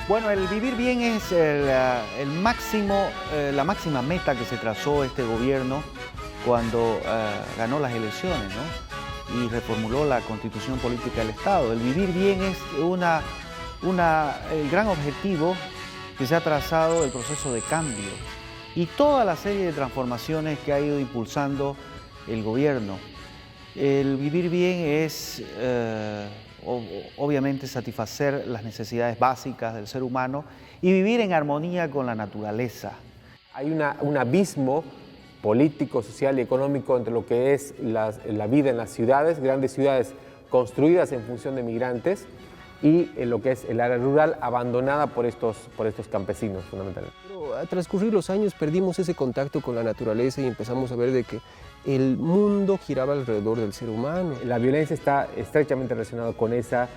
Bueno, el vivir bien es la máxima meta que se trazó este gobierno cuando ganó las elecciones, ¿no? Y reformuló la Constitución Política del Estado. El vivir bien es el gran objetivo que se ha trazado el proceso de cambio y toda la serie de transformaciones que ha ido impulsando el gobierno. El vivir bien es obviamente satisfacer las necesidades básicas del ser humano y vivir en armonía con la naturaleza. Hay un abismo político, social y económico entre lo que es la vida en las ciudades, grandes ciudades construidas en función de migrantes, y en lo que es el área rural abandonada por estos campesinos fundamentalmente. Pero al transcurrir los años perdimos ese contacto con la naturaleza y empezamos a ver de que el mundo giraba alrededor del ser humano. La violencia está estrechamente relacionada con esa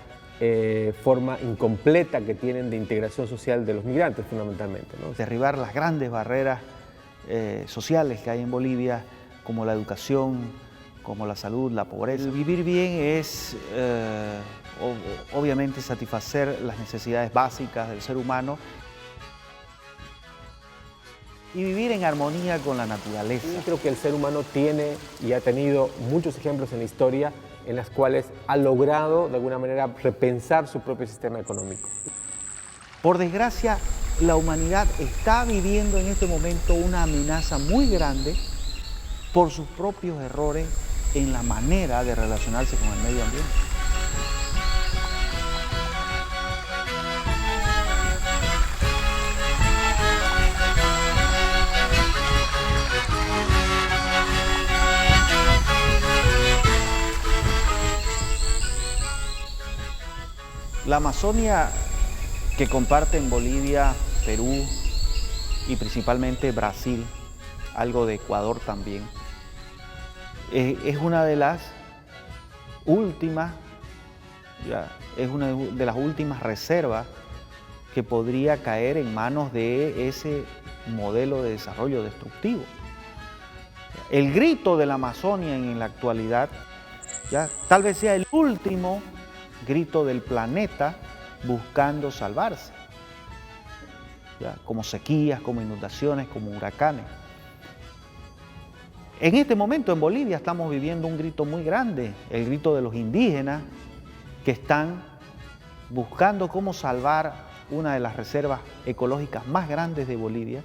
forma incompleta que tienen de integración social de los migrantes fundamentalmente, ¿no? Derribar las grandes barreras sociales que hay en Bolivia, como la educación, como la salud, la pobreza. El vivir bien es obviamente satisfacer las necesidades básicas del ser humano y vivir en armonía con la naturaleza. Yo creo que el ser humano tiene y ha tenido muchos ejemplos en la historia en las cuales ha logrado de alguna manera repensar su propio sistema económico. Por desgracia, la humanidad está viviendo en este momento una amenaza muy grande por sus propios errores en la manera de relacionarse con el medio ambiente. La Amazonia que comparten Bolivia, Perú y principalmente Brasil, algo de Ecuador también, es una de las últimas, reservas que podría caer en manos de ese modelo de desarrollo destructivo. El grito de la Amazonia en la actualidad tal vez sea el último grito del planeta buscando salvarse, como sequías, como inundaciones, como huracanes. En este momento en Bolivia estamos viviendo un grito muy grande, el grito de los indígenas que están buscando cómo salvar una de las reservas ecológicas más grandes de Bolivia,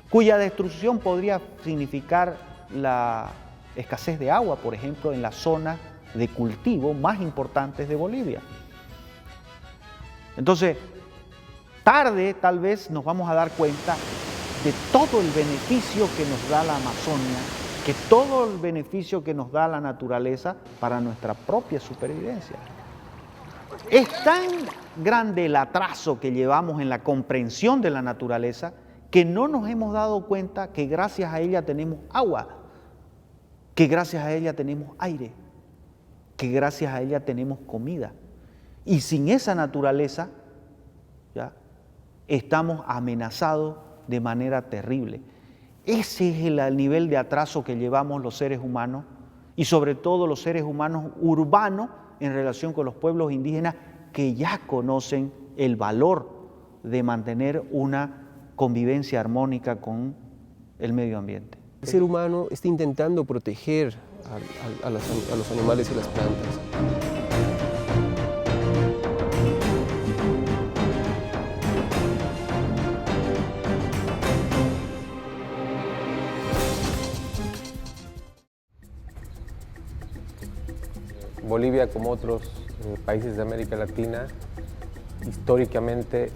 cuya destrucción podría significar la escasez de agua, por ejemplo, en la zona de cultivo más importantes de Bolivia. Entonces, tarde tal vez nos vamos a dar cuenta de todo el beneficio que nos da la Amazonia, que todo el beneficio que nos da la naturaleza para nuestra propia supervivencia. Es tan grande el atraso que llevamos en la comprensión de la naturaleza que no nos hemos dado cuenta que gracias a ella tenemos agua, que gracias a ella tenemos aire, que gracias a ella tenemos comida. Y sin esa naturaleza, estamos amenazados de manera terrible. Ese es el nivel de atraso que llevamos los seres humanos y sobre todo los seres humanos urbanos en relación con los pueblos indígenas que ya conocen el valor de mantener una convivencia armónica con el medio ambiente. El ser humano está intentando proteger a los animales y las plantas. Bolivia, como otros países de América Latina, históricamente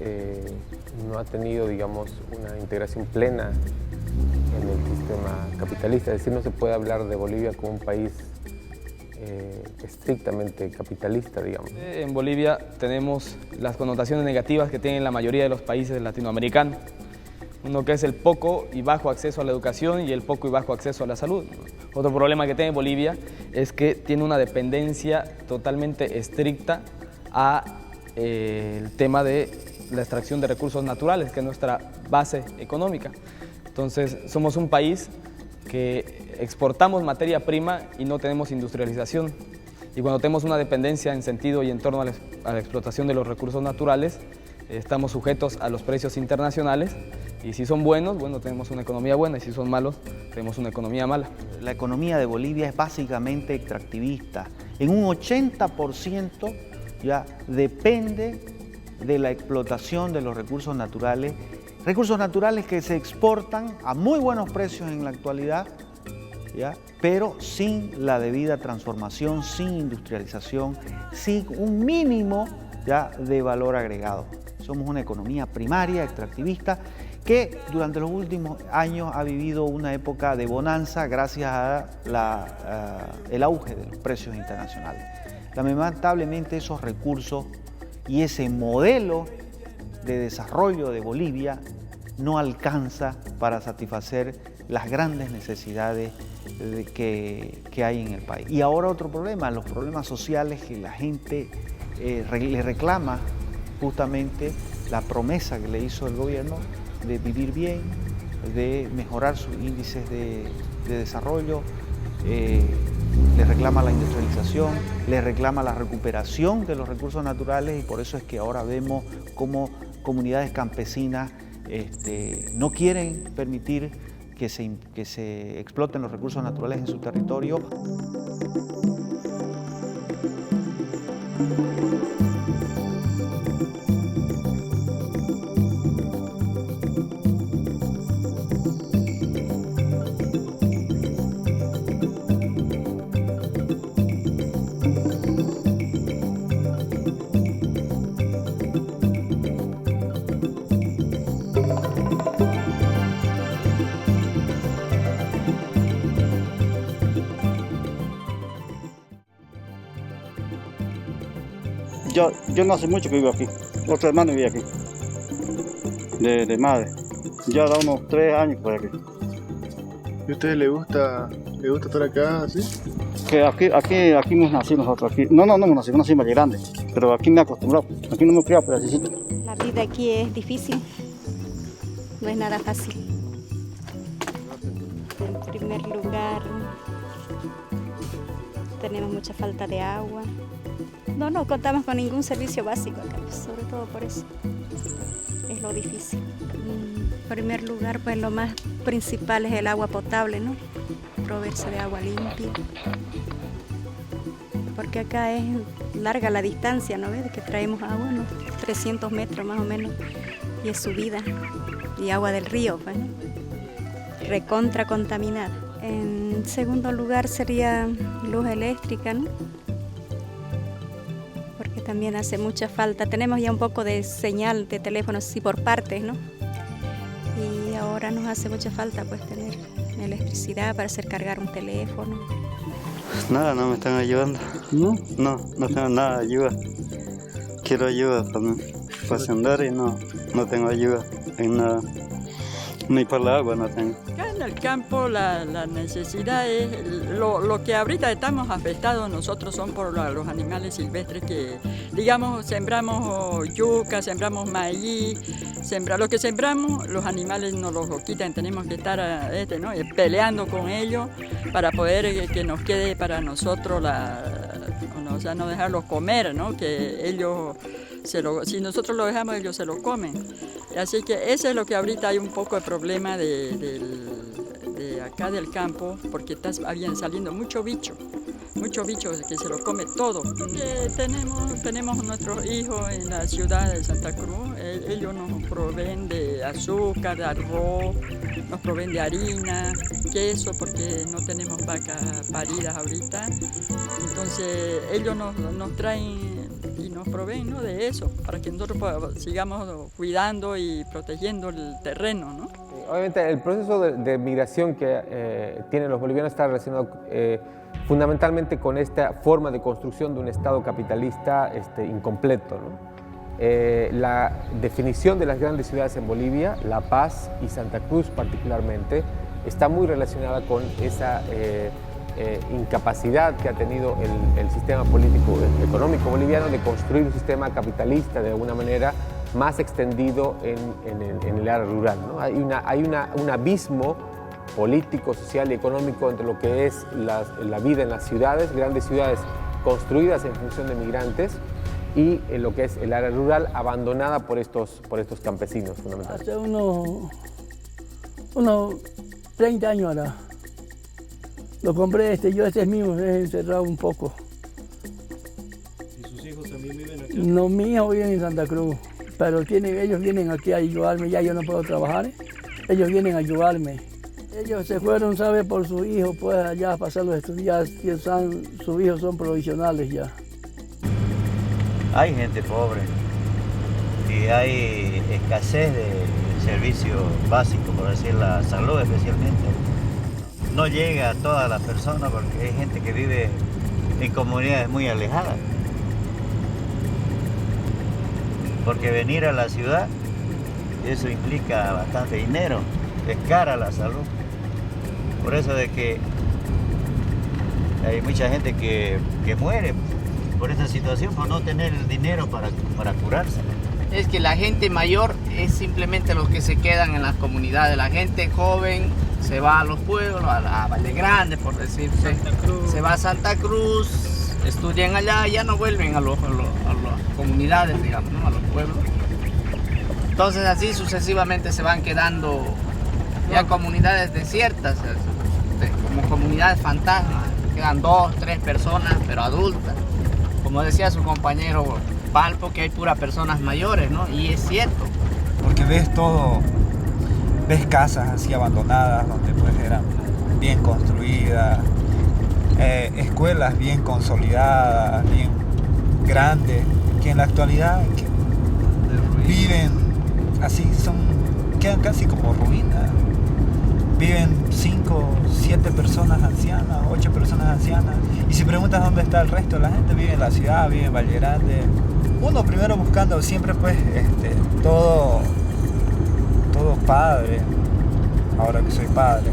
no ha tenido, digamos, una integración plena en el sistema capitalista. Es decir, no se puede hablar de Bolivia como un país estrictamente capitalista, digamos. En Bolivia tenemos las connotaciones negativas que tienen la mayoría de los países latinoamericanos. Uno que es el poco y bajo acceso a la educación y el poco y bajo acceso a la salud. Otro problema que tiene Bolivia es que tiene una dependencia totalmente estricta a el tema de la extracción de recursos naturales, que es nuestra base económica. Entonces, somos un país que exportamos materia prima y no tenemos industrialización. Y cuando tenemos una dependencia en sentido y en torno a la explotación de los recursos naturales, estamos sujetos a los precios internacionales, y si son buenos, bueno, tenemos una economía buena, y si son malos, tenemos una economía mala. La economía de Bolivia es básicamente extractivista. En un 80% ya depende de la explotación de los recursos naturales que se exportan a muy buenos precios en la actualidad, ¿ya? Pero sin la debida transformación, sin industrialización, sin un mínimo ya de valor agregado. Somos una economía primaria, extractivista, que durante los últimos años ha vivido una época de bonanza gracias a el auge de los precios internacionales. Lamentablemente esos recursos y ese modelo de desarrollo de Bolivia no alcanza para satisfacer las grandes necesidades que hay en el país. Y ahora otro problema, los problemas sociales que la gente le reclama justamente la promesa que le hizo el gobierno de vivir bien, de mejorar sus índices de desarrollo, le reclama la industrialización, le reclama la recuperación de los recursos naturales, y por eso es que ahora vemos cómo comunidades campesinas no quieren permitir que se exploten los recursos naturales en su territorio. Yo no hace mucho que vivo aquí. Otro hermano vive aquí, de madre. Ya da unos 3 años por aquí. ¿Y a ustedes le gusta estar acá así? Que aquí hemos nacido nosotros. Aquí. No hemos nacido, nací más grande. Pero aquí me he acostumbrado. Aquí no me he criado, pero así. La vida aquí es difícil. No es nada fácil. En primer lugar, tenemos mucha falta de agua. No contamos con ningún servicio básico acá, sobre todo por eso. Es lo difícil. En primer lugar, pues lo más principal es el agua potable, ¿no? Proveerse de agua limpia. Porque acá es larga la distancia, ¿no ves? De que traemos agua, unos 300 metros más o menos, y es subida. Y agua del río, pues, ¿no? Recontra contaminada. En segundo lugar sería luz eléctrica, ¿no? Porque también hace mucha falta. Tenemos ya un poco de señal de teléfono, sí, por partes, ¿no? Y ahora nos hace mucha falta, pues, tener electricidad para hacer cargar un teléfono. Nada, no me están ayudando. ¿No? No tengo nada de ayuda. Quiero ayuda para andar y no tengo ayuda en nada. Ni para el agua no tengo. Acá en el campo la necesidad es, lo que ahorita estamos afectados nosotros son por los animales silvestres que, digamos, sembramos yuca, sembramos maíz, lo que sembramos, los animales nos los quitan, tenemos que estar ¿no? peleando con ellos para poder que nos quede para nosotros, o sea, no dejarlos comer, ¿no? Que ellos, si nosotros lo dejamos, ellos se lo comen. Así que eso es lo que ahorita hay un poco de problema de acá del campo, porque está saliendo mucho bicho que se lo come todo. Tenemos nuestros hijos en la ciudad de Santa Cruz, ellos nos proveen de azúcar, de arroz, nos proveen de harina, queso, porque no tenemos vacas paridas ahorita. Entonces ellos nos traen y nos proveen, ¿no? de eso, para que nosotros sigamos cuidando y protegiendo el terreno, ¿no? Obviamente el proceso de migración que tienen los bolivianos está relacionado fundamentalmente con esta forma de construcción de un Estado capitalista incompleto, ¿no? La definición de las grandes ciudades en Bolivia, La Paz y Santa Cruz particularmente, está muy relacionada con esa incapacidad que ha tenido el sistema político económico boliviano de construir un sistema capitalista de alguna manera más extendido en el área rural, ¿no? Hay un abismo político, social y económico entre lo que es la vida en las ciudades, grandes ciudades construidas en función de migrantes, y en lo que es el área rural abandonada por estos campesinos fundamentalmente. Hace unos 30 años ahora. Lo compré yo este es mío, he encerrado un poco. ¿Y sus hijos también viven aquí? No, mis hijos viven en Santa Cruz, pero ellos vienen aquí a ayudarme, ya yo no puedo trabajar, ellos vienen a ayudarme. Ellos se fueron, ¿sabe? Por sus hijos, pues allá a pasar los estudios, sus hijos son provisionales ya. Hay gente pobre y hay escasez de servicios básicos, por decir la salud especialmente. No llega a todas las personas porque hay gente que vive en comunidades muy alejadas. Porque venir a la ciudad, eso implica bastante dinero, es cara la salud. Por eso de que hay mucha gente que muere por esta situación, por no tener el dinero para curarse. Es que la gente mayor es simplemente los que se quedan en las comunidades. La gente joven se va a los pueblos, a Valle Grande, por decirse. Se va a Santa Cruz, estudian allá y ya no vuelven a las comunidades, digamos, ¿no? A los pueblos. Entonces así sucesivamente se van quedando ya comunidades desiertas, como comunidades fantasmas. Quedan 2, 3 personas, pero adultas. Como decía su compañero Palpo, que hay puras personas mayores, ¿no? Y es cierto. Porque ves casas así abandonadas, donde pues eran bien construidas, escuelas bien consolidadas, bien grandes, que en la actualidad viven así, quedan casi como ruinas. Viven 5, 7 personas ancianas, 8 personas ancianas. Y si preguntas dónde está el resto de la gente, vive en la ciudad, vive en Valle Grande. Uno primero buscando siempre pues todo padre, ahora que soy padre,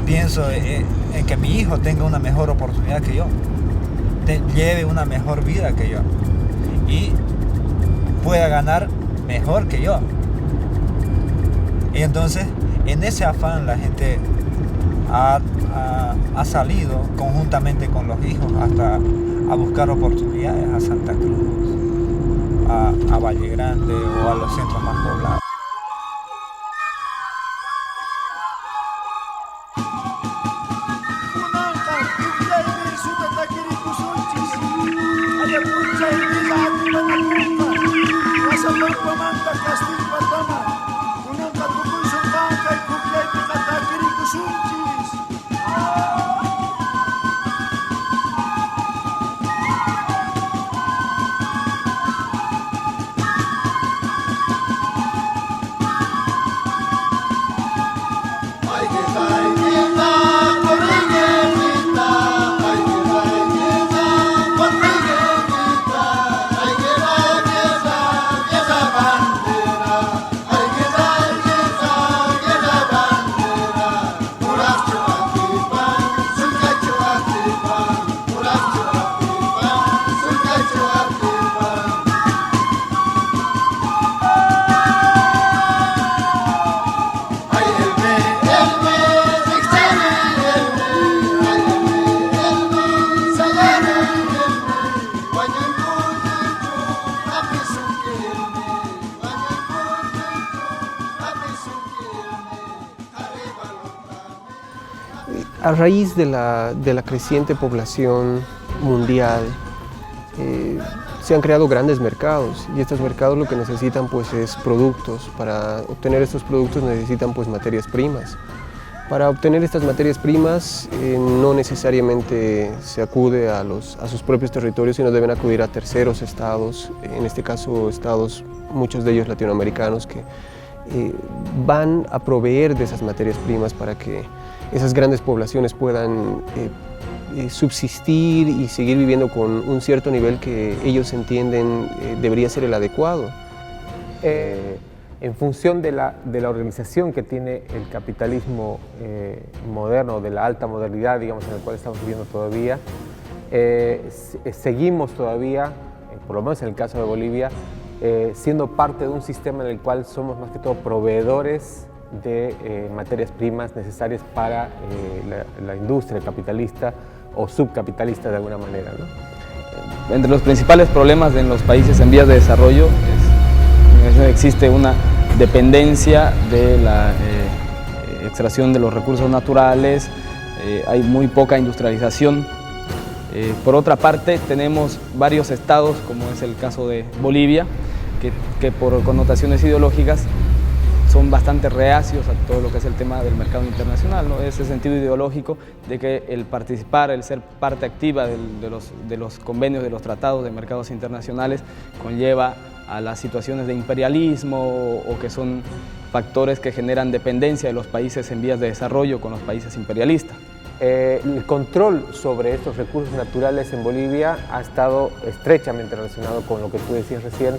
pienso en que mi hijo tenga una mejor oportunidad que yo, lleve una mejor vida que yo y pueda ganar mejor que yo. Y entonces en ese afán la gente ha salido conjuntamente con los hijos hasta a buscar oportunidades a Santa Cruz, a Valle Grande o a los centros más poblados. A raíz de la creciente población mundial, se han creado grandes mercados y estos mercados lo que necesitan pues es productos. Para obtener estos productos necesitan pues materias primas. Para obtener estas materias primas no necesariamente se acude a sus propios territorios, sino deben acudir a terceros estados, en este caso estados, muchos de ellos latinoamericanos, que van a proveer de esas materias primas para que esas grandes poblaciones puedan subsistir y seguir viviendo con un cierto nivel que ellos entienden debería ser el adecuado. En función de la organización que tiene el capitalismo moderno, de la alta modernidad, digamos, en el cual estamos viviendo todavía, seguimos todavía, por lo menos en el caso de Bolivia, siendo parte de un sistema en el cual somos más que todo proveedores de materias primas necesarias para la industria capitalista, o subcapitalista de alguna manera, ¿no? Entre los principales problemas en los países en vías de desarrollo existe una dependencia de la extracción de los recursos naturales, hay muy poca industrialización. Por otra parte, tenemos varios estados, como es el caso de Bolivia, que por connotaciones ideológicas son bastante reacios a todo lo que es el tema del mercado internacional, ¿no? Ese sentido ideológico de que el participar, el ser parte activa de los convenios, de los tratados de mercados internacionales, conlleva a las situaciones de imperialismo o que son factores que generan dependencia de los países en vías de desarrollo con los países imperialistas. El control sobre estos recursos naturales en Bolivia ha estado estrechamente relacionado con lo que tú decías recién,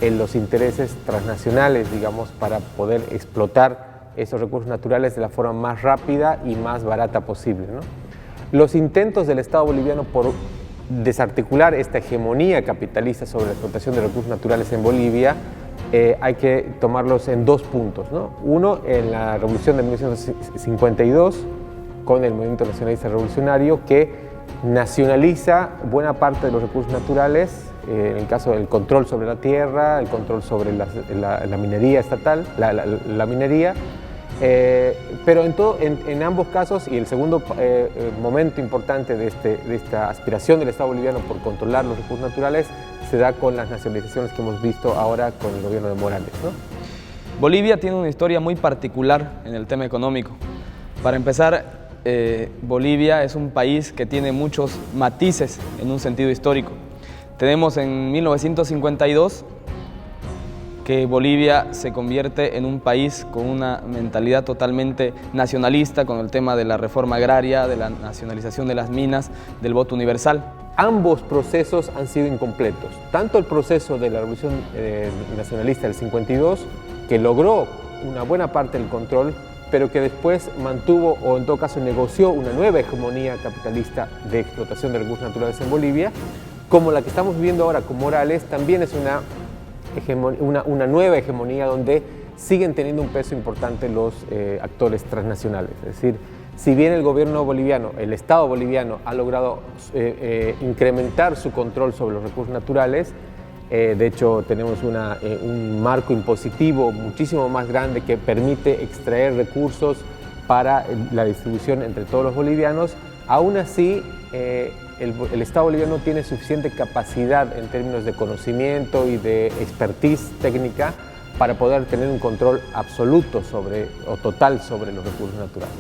en los intereses transnacionales, digamos, para poder explotar esos recursos naturales de la forma más rápida y más barata posible, ¿no? Los intentos del Estado boliviano por desarticular esta hegemonía capitalista sobre la explotación de recursos naturales en Bolivia hay que tomarlos en dos puntos, ¿no? Uno, en la Revolución de 1952, con el movimiento nacionalista revolucionario, que nacionaliza buena parte de los recursos naturales, en el caso del control sobre la tierra, el control sobre la minería estatal, la minería, pero en ambos casos, y el segundo momento importante de esta aspiración del Estado boliviano por controlar los recursos naturales se da con las nacionalizaciones que hemos visto ahora con el gobierno de Morales, ¿no? Bolivia tiene una historia muy particular en el tema económico. Para empezar, Bolivia es un país que tiene muchos matices en un sentido histórico. Tenemos en 1952 que Bolivia se convierte en un país con una mentalidad totalmente nacionalista con el tema de la reforma agraria, de la nacionalización de las minas, del voto universal. Ambos procesos han sido incompletos. Tanto el proceso de la Revolución Nacionalista del 52, que logró una buena parte del control, pero que después mantuvo o en todo caso negoció una nueva hegemonía capitalista de explotación de recursos naturales en Bolivia, como la que estamos viviendo ahora con Morales, también es una nueva hegemonía donde siguen teniendo un peso importante los actores transnacionales. Es decir, si bien el gobierno boliviano, el Estado boliviano ha logrado incrementar su control sobre los recursos naturales, de hecho tenemos un marco impositivo muchísimo más grande que permite extraer recursos para la distribución entre todos los bolivianos, aún así el Estado boliviano tiene suficiente capacidad en términos de conocimiento y de expertise técnica para poder tener un control absoluto o total sobre los recursos naturales.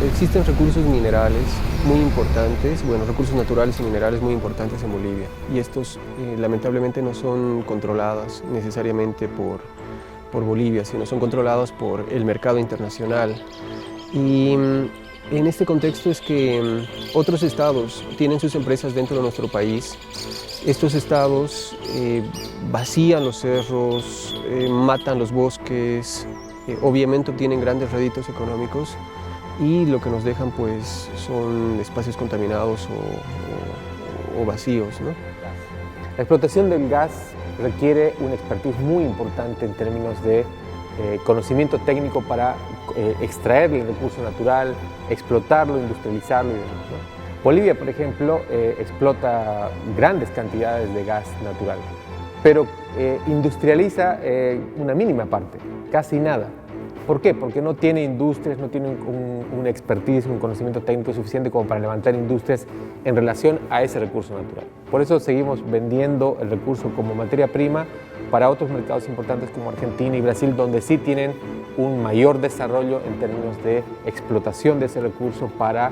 Existen recursos minerales muy importantes, recursos naturales y minerales muy importantes en Bolivia, y estos lamentablemente no son controlados necesariamente por Bolivia, sino son controlados por el mercado internacional. Y en este contexto es que otros estados tienen sus empresas dentro de nuestro país. Estos estados vacían los cerros, matan los bosques, obviamente obtienen grandes réditos económicos, y lo que nos dejan pues son espacios contaminados o vacíos, ¿no? La explotación del gas requiere una expertise muy importante en términos de conocimiento técnico para extraer el recurso natural, explotarlo, industrializarlo y demás, ¿no? Bolivia, por ejemplo, explota grandes cantidades de gas natural, pero industrializa una mínima parte, casi nada. ¿Por qué? Porque no tiene industrias, no tiene un expertise, un conocimiento técnico suficiente como para levantar industrias en relación a ese recurso natural. Por eso seguimos vendiendo el recurso como materia prima para otros mercados importantes como Argentina y Brasil, donde sí tienen un mayor desarrollo en términos de explotación de ese recurso para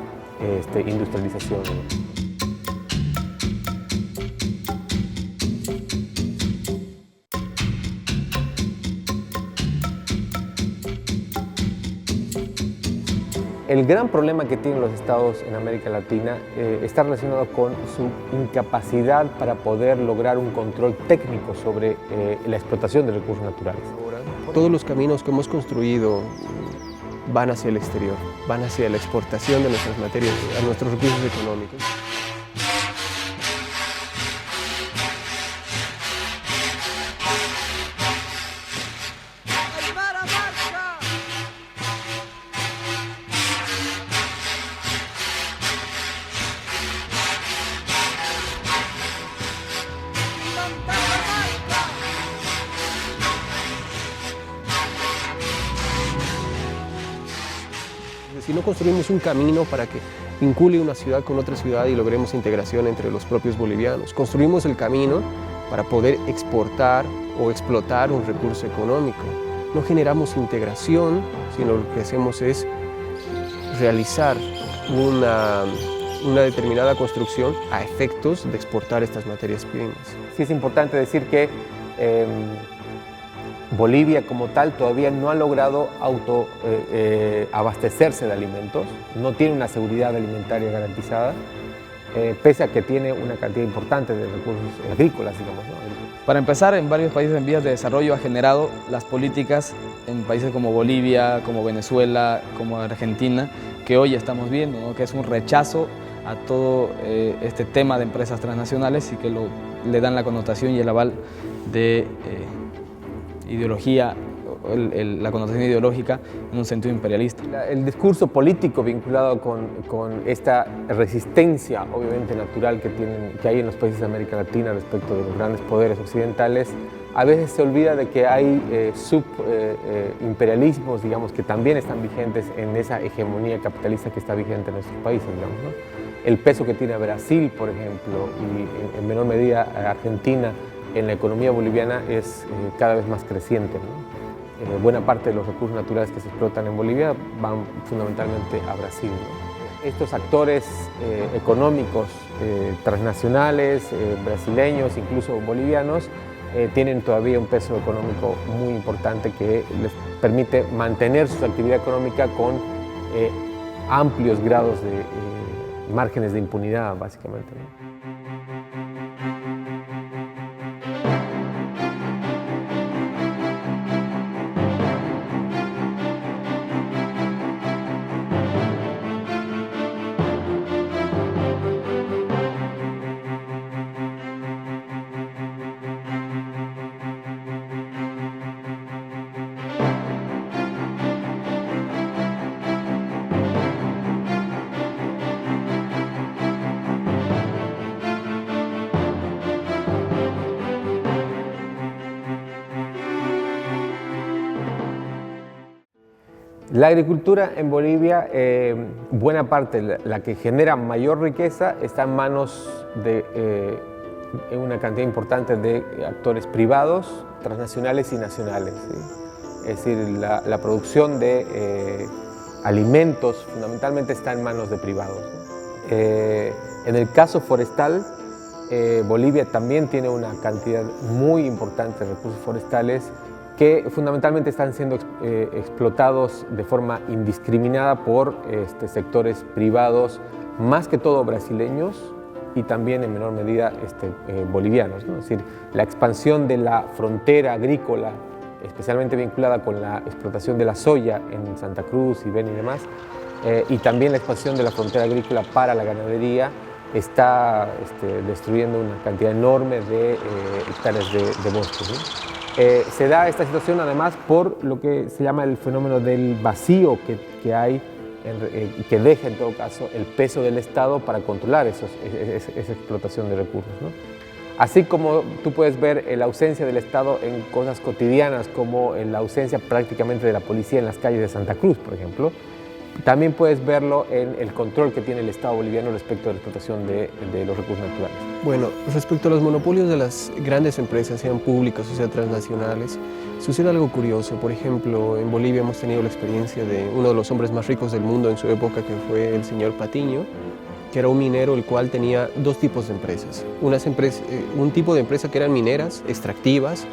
industrialización, ¿no? El gran problema que tienen los estados en América Latina está relacionado con su incapacidad para poder lograr un control técnico sobre la explotación de recursos naturales. Todos los caminos que hemos construido van hacia el exterior, van hacia la exportación de nuestras materias, a nuestros recursos económicos. Si no construimos un camino para que vincule una ciudad con otra ciudad y logremos integración entre los propios bolivianos, construimos el camino para poder exportar o explotar un recurso económico. No generamos integración, sino lo que hacemos es realizar una determinada construcción a efectos de exportar estas materias primas. Sí es importante decir que Bolivia como tal todavía no ha logrado abastecerse de alimentos, no tiene una seguridad alimentaria garantizada, pese a que tiene una cantidad importante de recursos agrícolas, digamos, ¿no? Para empezar, en varios países en vías de desarrollo ha generado las políticas en países como Bolivia, como Venezuela, como Argentina, que hoy estamos viendo, ¿no? Que es un rechazo a todo este tema de empresas transnacionales y que le dan la connotación y el aval de ideología, la connotación ideológica en un sentido imperialista. El discurso político vinculado con esta resistencia, obviamente natural, que hay en los países de América Latina respecto de los grandes poderes occidentales, a veces se olvida de que hay subimperialismos, digamos, que también están vigentes en esa hegemonía capitalista que está vigente en nuestros países, digamos, ¿no? El peso que tiene Brasil, por ejemplo, y en menor medida Argentina, en la economía boliviana es cada vez más creciente, ¿no? Buena parte de los recursos naturales que se explotan en Bolivia van fundamentalmente a Brasil, ¿no? Estos actores económicos transnacionales, brasileños, incluso bolivianos, tienen todavía un peso económico muy importante que les permite mantener su actividad económica con amplios grados de márgenes de impunidad, básicamente, ¿no? La agricultura en Bolivia, buena parte, la que genera mayor riqueza, está en manos de una cantidad importante de actores privados, transnacionales y nacionales, ¿sí? Es decir, la producción de alimentos fundamentalmente está en manos de privados, ¿no? En el caso forestal, Bolivia también tiene una cantidad muy importante de recursos forestales que fundamentalmente están siendo explotados de forma indiscriminada por sectores privados, más que todo brasileños y también en menor medida bolivianos, ¿no? Es decir, la expansión de la frontera agrícola, especialmente vinculada con la explotación de la soya en Santa Cruz y Beni y demás, y también la expansión de la frontera agrícola para la ganadería, está destruyendo una cantidad enorme de hectáreas de bosques, ¿no? Se da esta situación además por lo que se llama el fenómeno del vacío que hay y que deja en todo caso el peso del Estado para controlar esa explotación de recursos, ¿no? Así como tú puedes ver la ausencia del Estado en cosas cotidianas, como en la ausencia prácticamente de la policía en las calles de Santa Cruz, por ejemplo, también puedes verlo en el control que tiene el Estado boliviano respecto a la explotación de los recursos naturales. Bueno, respecto a los monopolios de las grandes empresas, sean públicas o sean transnacionales, sucede algo curioso. Por ejemplo, en Bolivia hemos tenido la experiencia de uno de los hombres más ricos del mundo en su época, que fue el señor Patiño, que era un minero el cual tenía dos tipos de empresas. Un tipo de empresa que eran mineras, extractivas,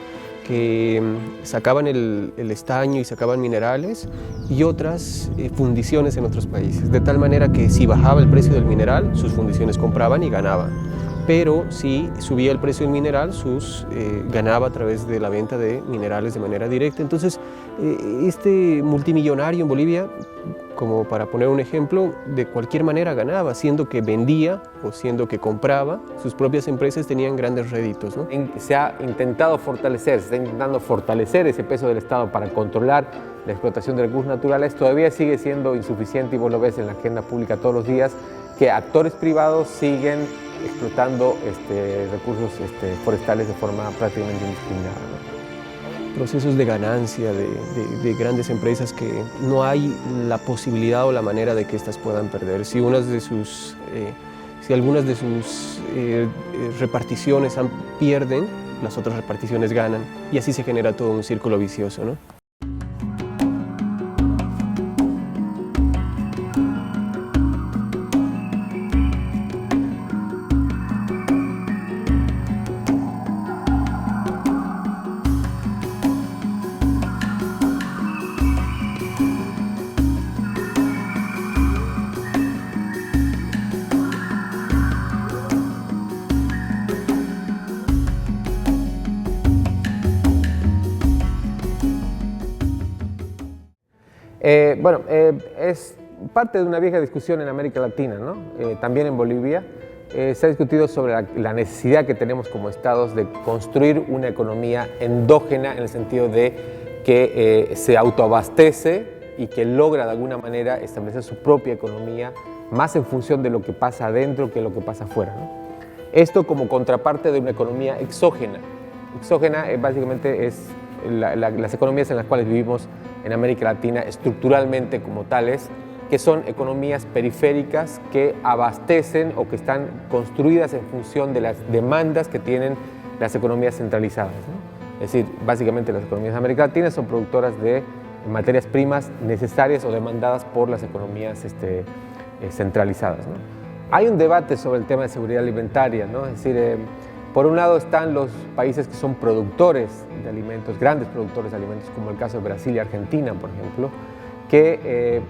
que sacaban el estaño y sacaban minerales, y otras fundiciones en otros países, de tal manera que si bajaba el precio del mineral, sus fundiciones compraban y ganaban, pero si subía el precio del mineral, ganaba a través de la venta de minerales de manera directa. Entonces, este multimillonario en Bolivia, como para poner un ejemplo, de cualquier manera ganaba, siendo que vendía o siendo que compraba, sus propias empresas tenían grandes réditos, ¿no? Se ha intentado fortalecer, se está intentando fortalecer ese peso del Estado para controlar la explotación de recursos naturales. Todavía sigue siendo insuficiente, y vos lo ves en la agenda pública todos los días, que actores privados siguen explotando recursos forestales de forma prácticamente indiscriminada, ¿no? Procesos de ganancia de grandes empresas que no hay la posibilidad o la manera de que éstas puedan perder. Si algunas de sus reparticiones pierden, las otras reparticiones ganan, y así se genera todo un círculo vicioso, ¿no? Es parte de una vieja discusión en América Latina, ¿no? También en Bolivia. Se ha discutido sobre la necesidad que tenemos como estados de construir una economía endógena, en el sentido de que se autoabastece y que logra de alguna manera establecer su propia economía, más en función de lo que pasa adentro que lo que pasa afuera, ¿no? Esto como contraparte de una economía exógena. Exógena básicamente es las economías en las cuales vivimos en América Latina estructuralmente como tales, que son economías periféricas que abastecen o que están construidas en función de las demandas que tienen las economías centralizadas, ¿no? Es decir, básicamente las economías de América Latina son productoras de materias primas necesarias o demandadas por las economías centralizadas, ¿no? Hay un debate sobre el tema de seguridad alimentaria, ¿no? Es decir, por un lado están los países que son productores de alimentos, grandes productores de alimentos, como el caso de Brasil y Argentina, por ejemplo, que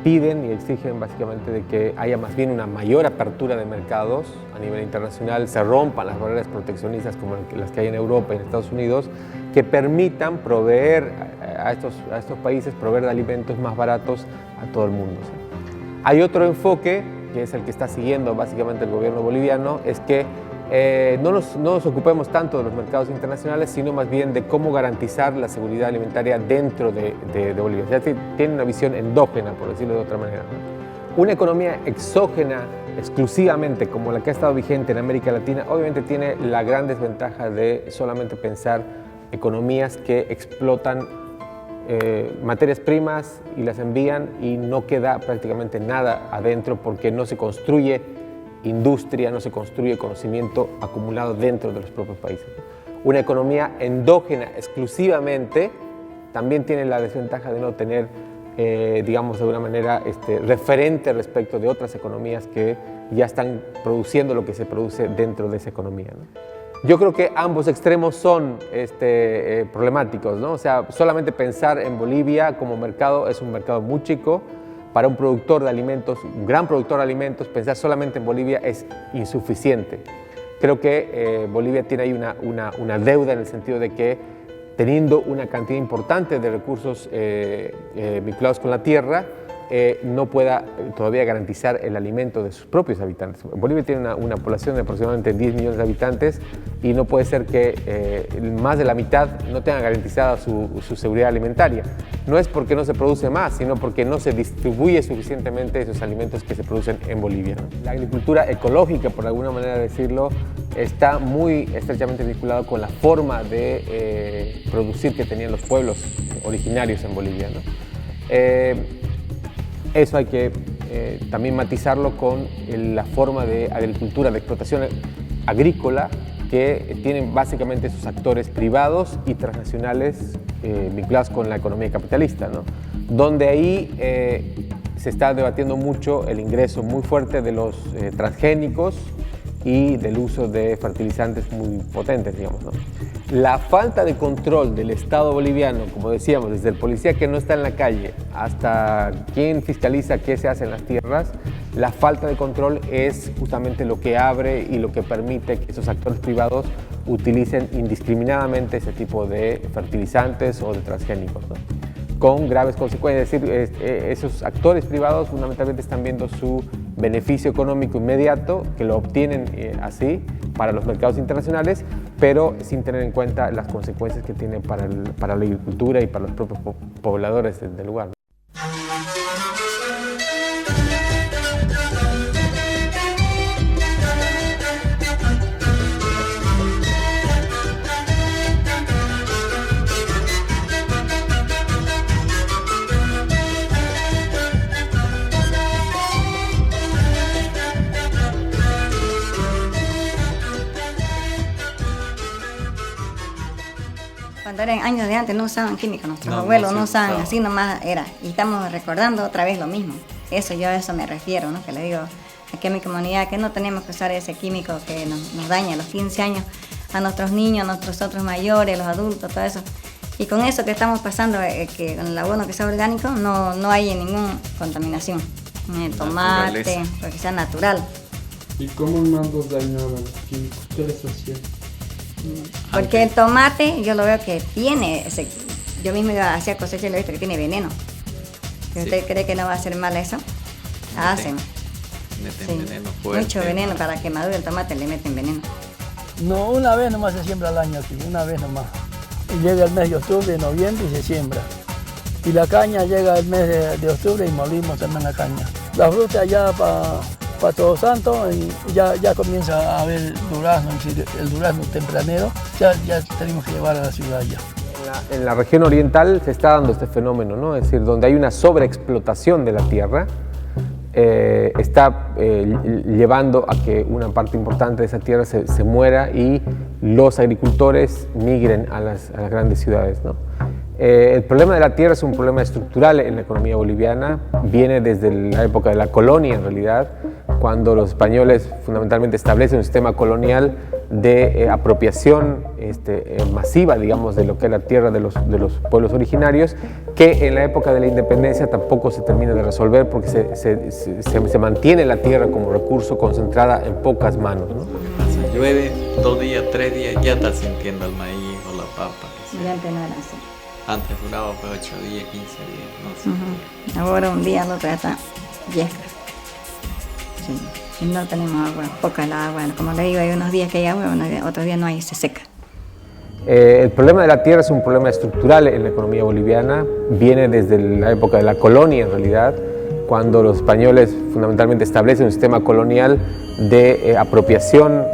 piden y exigen básicamente de que haya más bien una mayor apertura de mercados a nivel internacional, se rompan las barreras proteccionistas como las que hay en Europa y en Estados Unidos, que permitan proveer a estos países, proveer de alimentos más baratos a todo el mundo, ¿sí? Hay otro enfoque, que es el que está siguiendo básicamente el gobierno boliviano, es que no nos ocupemos tanto de los mercados internacionales, sino más bien de cómo garantizar la seguridad alimentaria dentro de Bolivia. O sea, tiene una visión endógena, por decirlo de otra manera, ¿no? Una economía exógena exclusivamente, como la que ha estado vigente en América Latina, obviamente tiene la gran desventaja de solamente pensar economías que explotan materias primas y las envían, y no queda prácticamente nada adentro, porque no se construye industria, no se construye conocimiento acumulado dentro de los propios países. Una economía endógena exclusivamente también tiene la desventaja de no tener, digamos, de alguna manera referente respecto de otras economías que ya están produciendo lo que se produce dentro de esa economía, ¿no? Yo creo que ambos extremos son problemáticos, ¿no? O sea, solamente pensar en Bolivia como mercado es un mercado muy chico. Para un productor de alimentos, un gran productor de alimentos, pensar solamente en Bolivia es insuficiente. Creo que Bolivia tiene ahí una deuda, en el sentido de que, teniendo una cantidad importante de recursos vinculados con la tierra, no pueda todavía garantizar el alimento de sus propios habitantes. Bolivia tiene una población de aproximadamente 10 millones de habitantes y no puede ser que más de la mitad no tenga garantizada su seguridad alimentaria. No es porque no se produce más, sino porque no se distribuye suficientemente esos alimentos que se producen en Bolivia, ¿no? La agricultura ecológica, por alguna manera de decirlo, está muy estrechamente vinculado con la forma de producir que tenían los pueblos originarios en Bolivia, ¿no? Eso hay que también matizarlo con la forma de agricultura, de explotación agrícola que tienen básicamente sus actores privados y transnacionales vinculados con la economía capitalista, ¿no? Donde ahí se está debatiendo mucho el ingreso muy fuerte de los transgénicos y del uso de fertilizantes muy potentes, digamos, ¿no? La falta de control del Estado boliviano, como decíamos, desde el policía que no está en la calle hasta quien fiscaliza qué se hace en las tierras, la falta de control es justamente lo que abre y lo que permite que esos actores privados utilicen indiscriminadamente ese tipo de fertilizantes o de transgénicos, ¿no? Con graves consecuencias. Es decir, esos actores privados fundamentalmente están viendo su beneficio económico inmediato, que lo obtienen así para los mercados internacionales, pero sin tener en cuenta las consecuencias que tiene para la agricultura y para los propios pobladores del lugar, ¿no? Cuando eran años de antes no usaban químicos, nuestros abuelos no usaban, así nomás era. Y estamos recordando otra vez lo mismo. Yo a eso me refiero, ¿no? Que le digo aquí a mi comunidad que no tenemos que usar ese químico que nos daña a los 15 años, a nuestros niños, a nuestros otros mayores, los adultos, todo eso. Y con eso que estamos pasando, que con el abono que sea orgánico, no hay ninguna contaminación. En el tomate, porque sea natural. ¿Y cómo más los dañaban los químicos? ¿Qué les hacían? Porque el tomate yo lo veo que tiene, yo mismo iba a hacer cosecha y lo he visto que tiene veneno. ¿Usted cree que no va a hacer mal eso? Hacen. Meten veneno fuerte. Mucho veneno, para que madure el tomate le meten veneno. No, una vez nomás se siembra al año aquí, una vez nomás. Y llega el mes de octubre, noviembre y se siembra. Y la caña llega el mes de octubre y molimos también la caña. La fruta ya para Todos Santos y ya comienza a haber durazno, el durazno tempranero, ya tenemos que llevar a la ciudad ya. En la región oriental se está dando este fenómeno, ¿no? Es decir, donde hay una sobreexplotación de la tierra, está llevando a que una parte importante de esa tierra se muera y los agricultores migren a las grandes ciudades, ¿no? El problema de la tierra es un problema estructural en la economía boliviana, viene desde la época de la colonia en realidad, cuando los españoles fundamentalmente establecen un sistema colonial de apropiación masiva, digamos, de lo que es la tierra de los pueblos originarios, que en la época de la independencia tampoco se termina de resolver porque se mantiene la tierra como recurso concentrada en pocas manos, ¿no? Si llueve 2 días, 3 días, ya estás sintiendo el maíz o la papa. Y antes no era así. Antes duraba 8 días, 15 días, no sé. Ahora un día, el otro ya está yesca. Sí. Y no tenemos agua, poca el agua. Como le digo, hay unos días que hay agua, otros días no hay, se seca. El problema de la tierra es un problema estructural en la economía boliviana, viene desde la época de la colonia en realidad, cuando los españoles fundamentalmente establecen un sistema colonial de apropiación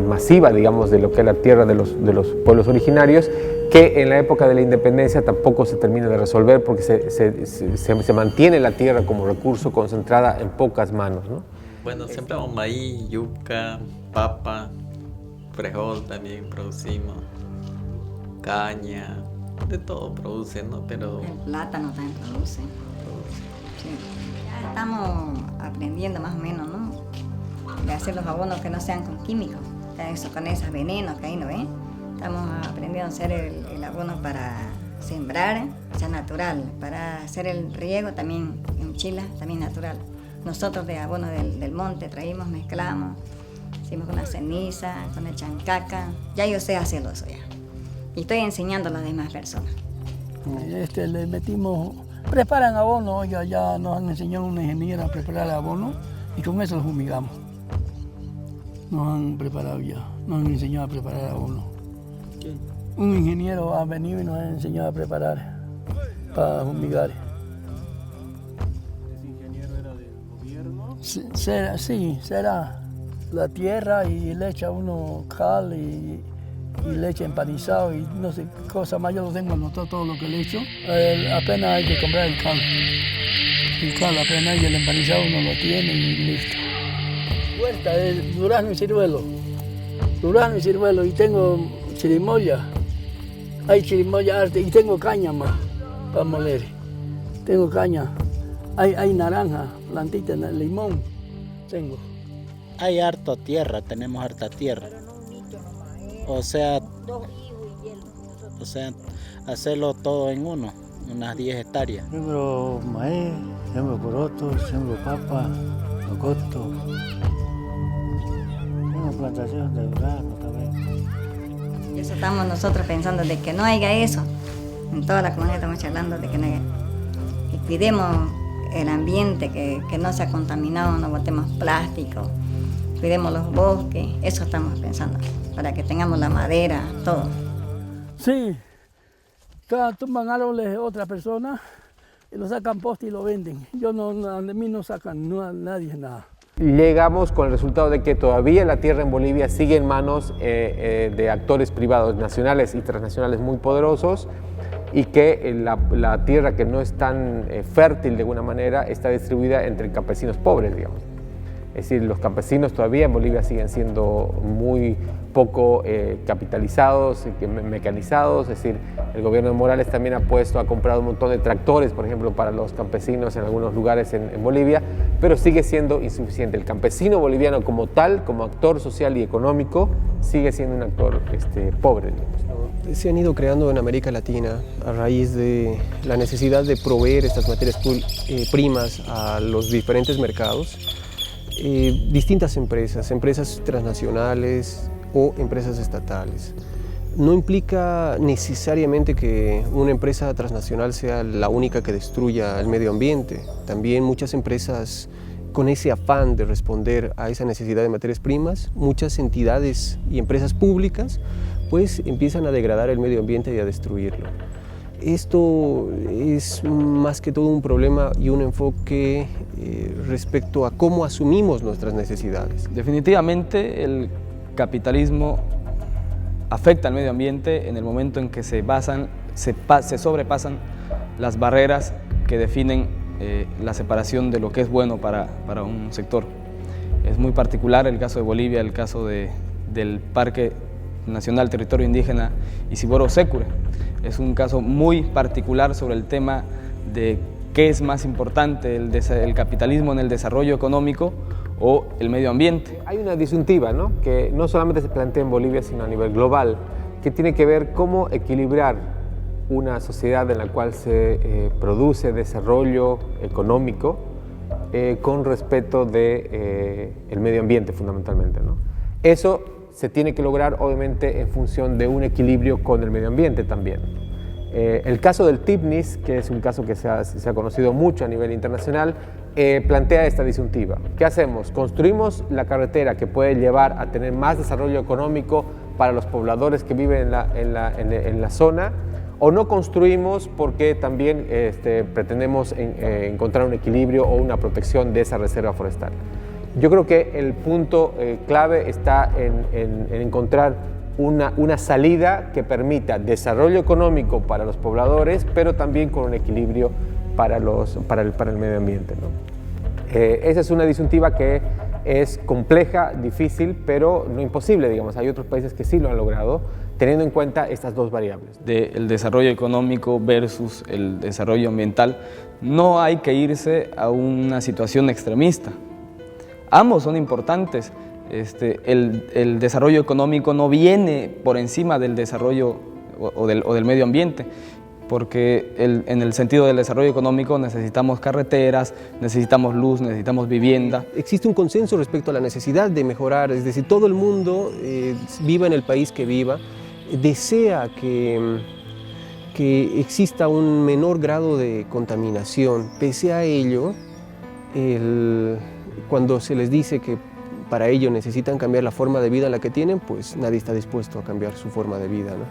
masiva, digamos, de lo que es la tierra de los pueblos originarios, que en la época de la independencia tampoco se termina de resolver porque se mantiene la tierra como recurso concentrada en pocas manos, ¿no? Bueno, sembramos maíz, yuca, papa, frijol también producimos, caña, de todo producen, ¿no? Pero el plátano también produce. Sí. Ya estamos aprendiendo más o menos, ¿no? De hacer los abonos que no sean con químicos, con esos venenos que ahí, ¿no ven? Estamos aprendiendo a hacer el abono para sembrar, o sea, natural. Para hacer el riego también, en Chile, también natural. Nosotros de abono del monte traímos, mezclamos, hicimos con la ceniza, con la chancaca. Ya yo sé hacerlo eso ya. Y estoy enseñando a las demás personas. Le metimos Preparan abono, ya nos han enseñado una ingeniera a preparar abono y con eso lo fumigamos. Nos han preparado ya, nos han enseñado a preparar abono. ¿Quién? Un ingeniero ha venido y nos ha enseñado a preparar para fumigar. ¿Ese ingeniero era del gobierno? Sí, será la tierra y le echa uno cal y leche empanizado y no sé qué cosa más. Yo lo tengo anotado todo lo que le echo. Apenas hay que comprar el cal. El cal apenas y el empanizado uno lo tiene y listo. Huerta es durazno y ciruelo. Durazno y ciruelo y tengo chirimoya. Hay chirimoya arte y tengo caña más para moler. Tengo caña. Hay naranja, plantita, limón. Tengo. Hay harta tierra, tenemos harta tierra. O sea, hacerlo todo en uno, unas 10 hectáreas. Siembro maíz, siembro poroto, siembro papa, locoto. Tengo plantaciones de durazno también. Y eso estamos nosotros pensando de que no haya eso. En toda la comunidad estamos charlando de que no haya. Que cuidemos el ambiente, que no sea contaminado, no botemos plástico, cuidemos los bosques, eso estamos pensando, para que tengamos la madera, todo. Sí, tumban árboles de otra persona y lo sacan poste y lo venden. De mí no sacan nadie nada. Llegamos con el resultado de que todavía la tierra en Bolivia sigue en manos de actores privados nacionales y transnacionales muy poderosos y que la tierra que no es tan fértil de alguna manera está distribuida entre campesinos pobres, digamos. Es decir, los campesinos todavía en Bolivia siguen siendo muy poco capitalizados, mecanizados, es decir, el gobierno de Morales también ha comprado un montón de tractores, por ejemplo, para los campesinos en algunos lugares en Bolivia, pero sigue siendo insuficiente. El campesino boliviano como tal, como actor social y económico, sigue siendo un actor pobre, digamos. Se han ido creando en América Latina a raíz de la necesidad de proveer estas materias primas a los diferentes mercados. Distintas empresas transnacionales o empresas estatales. No implica necesariamente que una empresa transnacional sea la única que destruya el medio ambiente. También muchas empresas, con ese afán de responder a esa necesidad de materias primas, muchas entidades y empresas públicas pues empiezan a degradar el medio ambiente y a destruirlo. Esto es más que todo un problema y un enfoque respecto a cómo asumimos nuestras necesidades. Definitivamente el capitalismo afecta al medio ambiente en el momento en que se sobrepasan las barreras que definen la separación de lo que es bueno para un sector. Es muy particular el caso de Bolivia, el caso del Parque Nacional Territorio Indígena Isiboro-Sécure. Es un caso muy particular sobre el tema de qué es más importante, el capitalismo en el desarrollo económico o el medio ambiente. Hay una disyuntiva, ¿no?, que no solamente se plantea en Bolivia, sino a nivel global, que tiene que ver cómo equilibrar una sociedad en la cual se produce desarrollo económico con respeto del medio ambiente fundamentalmente, ¿no? Eso se tiene que lograr obviamente en función de un equilibrio con el medio ambiente también. El caso del TIPNIS, que es un caso que se ha conocido mucho a nivel internacional, plantea esta disyuntiva. ¿Qué hacemos? ¿Construimos la carretera que puede llevar a tener más desarrollo económico para los pobladores que viven en la zona? ¿O no construimos porque también pretendemos encontrar un equilibrio o una protección de esa reserva forestal? Yo creo que el punto clave está en encontrar una salida que permita desarrollo económico para los pobladores, pero también con un equilibrio para el medio ambiente, ¿no? Esa es una disyuntiva que es compleja, difícil, pero no imposible, digamos. Hay otros países que sí lo han logrado, teniendo en cuenta estas dos variables. El desarrollo económico versus el desarrollo ambiental, no hay que irse a una situación extremista. Ambos son importantes. El desarrollo económico no viene por encima del desarrollo o del medio ambiente, porque en el sentido del desarrollo económico necesitamos carreteras, necesitamos luz, necesitamos vivienda. Existe un consenso respecto a la necesidad de mejorar, es decir, todo el mundo, viva en el país que viva, desea que que exista un menor grado de contaminación. Pese a ello, cuando se les dice que para ello necesitan cambiar la forma de vida en la que tienen, pues nadie está dispuesto a cambiar su forma de vida, ¿no?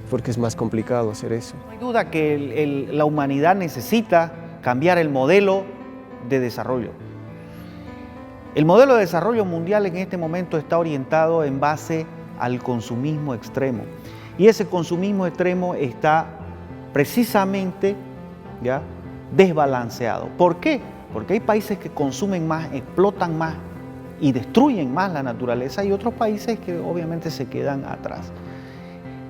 Porque es más complicado hacer eso. No hay duda que la humanidad necesita cambiar el modelo de desarrollo. El modelo de desarrollo mundial en este momento está orientado en base al consumismo extremo. Y ese consumismo extremo está precisamente, ¿ya?, desbalanceado. ¿Por qué? Porque hay países que consumen más, explotan más y destruyen más la naturaleza, y otros países que obviamente se quedan atrás.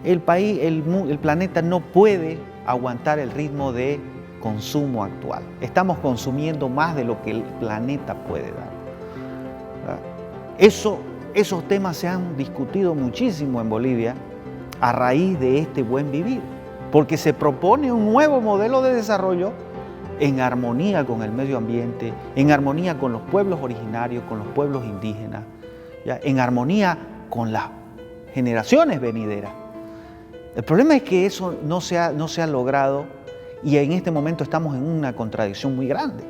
El planeta no puede aguantar el ritmo de consumo actual. Estamos consumiendo más de lo que el planeta puede dar. Esos temas se han discutido muchísimo en Bolivia a raíz de este buen vivir, porque se propone un nuevo modelo de desarrollo en armonía con el medio ambiente, en armonía con los pueblos originarios, con los pueblos indígenas, ¿ya?, en armonía con las generaciones venideras. El problema es que eso no se ha logrado, y en este momento estamos en una contradicción muy grande,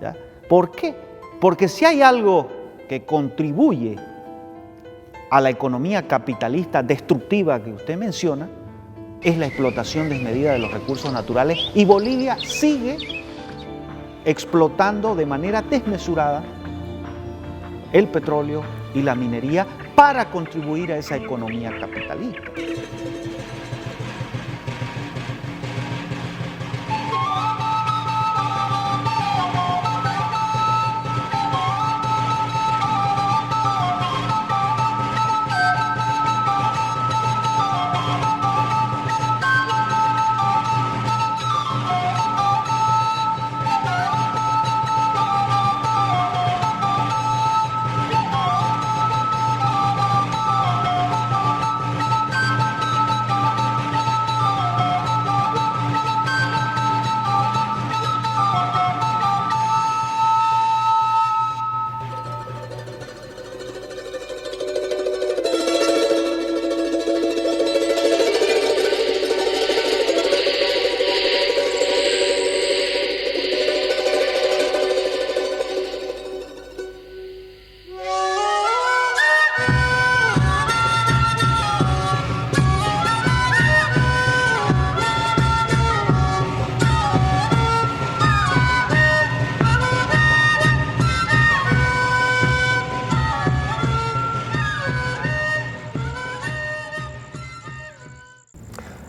¿ya? ¿Por qué? Porque si hay algo que contribuye a la economía capitalista destructiva que usted menciona, es la explotación desmedida de los recursos naturales, y Bolivia sigue explotando de manera desmesurada el petróleo y la minería para contribuir a esa economía capitalista.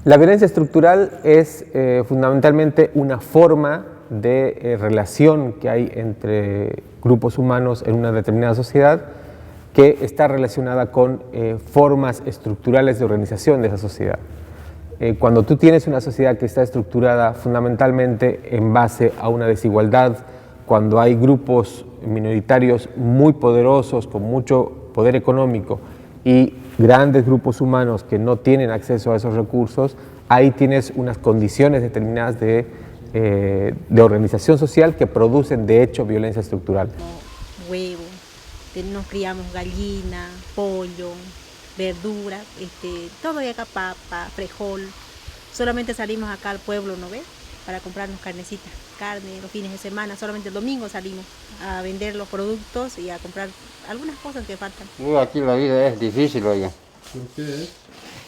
La violencia estructural es fundamentalmente una forma de relación que hay entre grupos humanos en una determinada sociedad, que está relacionada con formas estructurales de organización de esa sociedad. Cuando tú tienes una sociedad que está estructurada fundamentalmente en base a una desigualdad, cuando hay grupos minoritarios muy poderosos, con mucho poder económico, y grandes grupos humanos que no tienen acceso a esos recursos, ahí tienes unas condiciones determinadas de organización social que producen de hecho violencia estructural. Huevo, nos criamos gallina, pollo, verduras, todo de acá, papa, frijol. Solamente salimos acá al pueblo, ¿no ves?, para comprarnos carnecitas, carne los fines de semana. Solamente el domingo salimos a vender los productos y a comprar algunas cosas que faltan. Aquí la vida es difícil, oiga. ¿Por qué?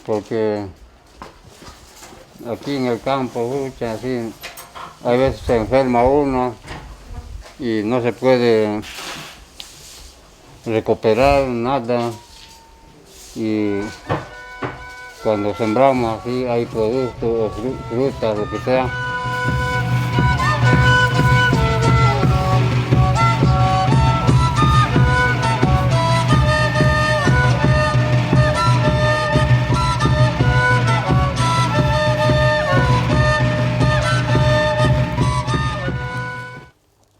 Porque aquí en el campo, así, a veces se enferma uno y no se puede recuperar nada. Y cuando sembramos así hay productos, frutas, lo que sea.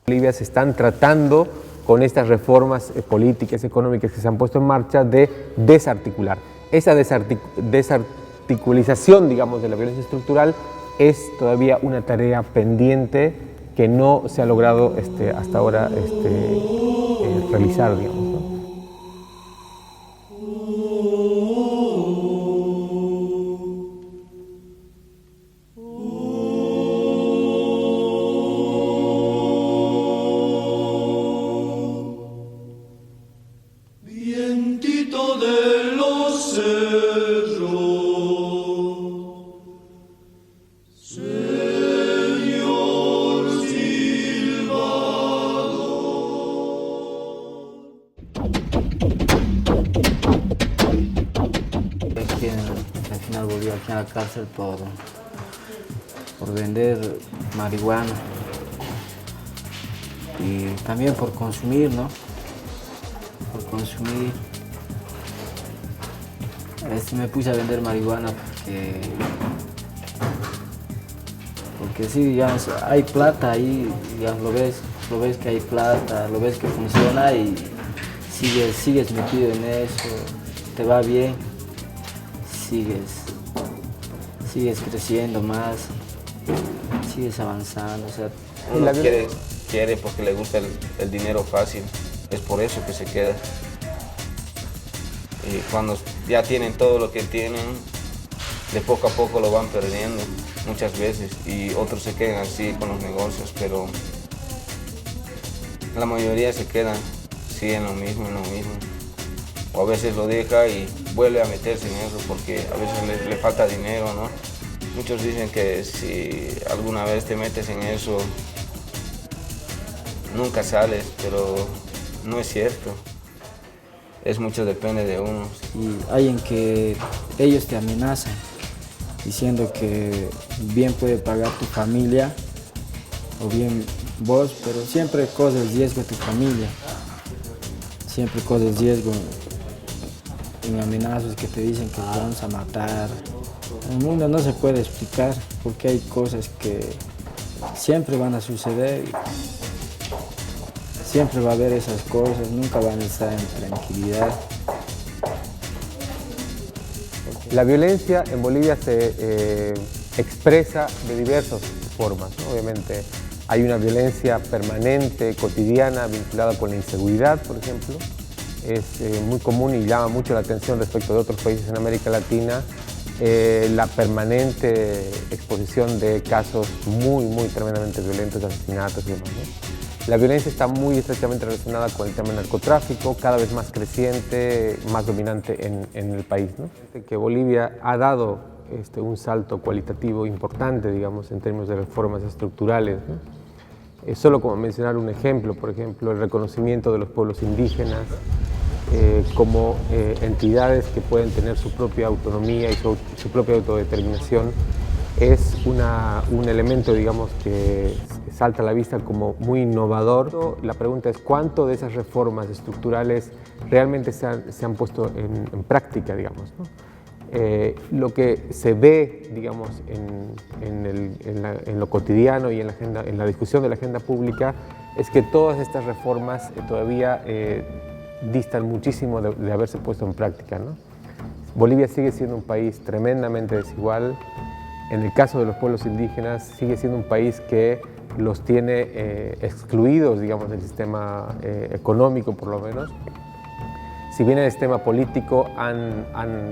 Bolivia se están tratando con estas reformas políticas, económicas que se han puesto en marcha de desarticular. Esa desarticulización, digamos, de la violencia estructural es todavía una tarea pendiente que no se ha logrado hasta ahora realizar, digamos, ¿no? aquí al final volvió aquí a la cárcel por vender marihuana y también por consumir, ¿no? Por consumir. Me puse a vender marihuana porque sí, ya hay plata ahí, ya lo ves que hay plata, lo ves que funciona y sigues metido en eso, te va bien, sigues creciendo más, sigues avanzando. O sea, uno quiere porque le gusta el dinero fácil, es por eso que se queda. Y cuando ya tienen todo lo que tienen, de poco a poco lo van perdiendo muchas veces y otros se quedan así con los negocios, pero la mayoría se quedan sí en lo mismo. O a veces lo deja y vuelve a meterse en eso porque a veces le falta dinero, ¿no? Muchos dicen que si alguna vez te metes en eso, nunca sales, pero no es cierto. Es mucho, depende de uno. Y hay en que ellos te amenazan, diciendo que bien puede pagar tu familia o bien vos, pero siempre corre el riesgo de tu familia. Siempre corre el riesgo en amenazas que te dicen que te vamos a matar. El mundo no se puede explicar porque hay cosas que siempre van a suceder. Siempre va a haber esas cosas, nunca van a estar en tranquilidad. La violencia en Bolivia se expresa de diversas formas, ¿no? Obviamente hay una violencia permanente, cotidiana, vinculada con la inseguridad, por ejemplo. Es muy común y llama mucho la atención respecto de otros países en América Latina la permanente exposición de casos muy tremendamente violentos, asesinatos y demás, ¿no? La violencia está muy estrechamente relacionada con el tema del narcotráfico, cada vez más creciente, más dominante en el país, ¿no? Que Bolivia ha dado un salto cualitativo importante, digamos, en términos de reformas estructurales, ¿no? Solo como mencionar un ejemplo, por ejemplo, el reconocimiento de los pueblos indígenas como entidades que pueden tener su propia autonomía y su propia autodeterminación es un elemento, digamos, que salta a la vista como muy innovador. La pregunta es cuánto de esas reformas estructurales realmente se han puesto en práctica, digamos, ¿no? Lo que se ve, digamos, en lo cotidiano y en la discusión de la agenda pública es que todas estas reformas todavía distan muchísimo de haberse puesto en práctica, ¿no? Bolivia sigue siendo un país tremendamente desigual. En el caso de los pueblos indígenas, sigue siendo un país que los tiene excluidos, digamos, del sistema económico, por lo menos. Si bien en el sistema político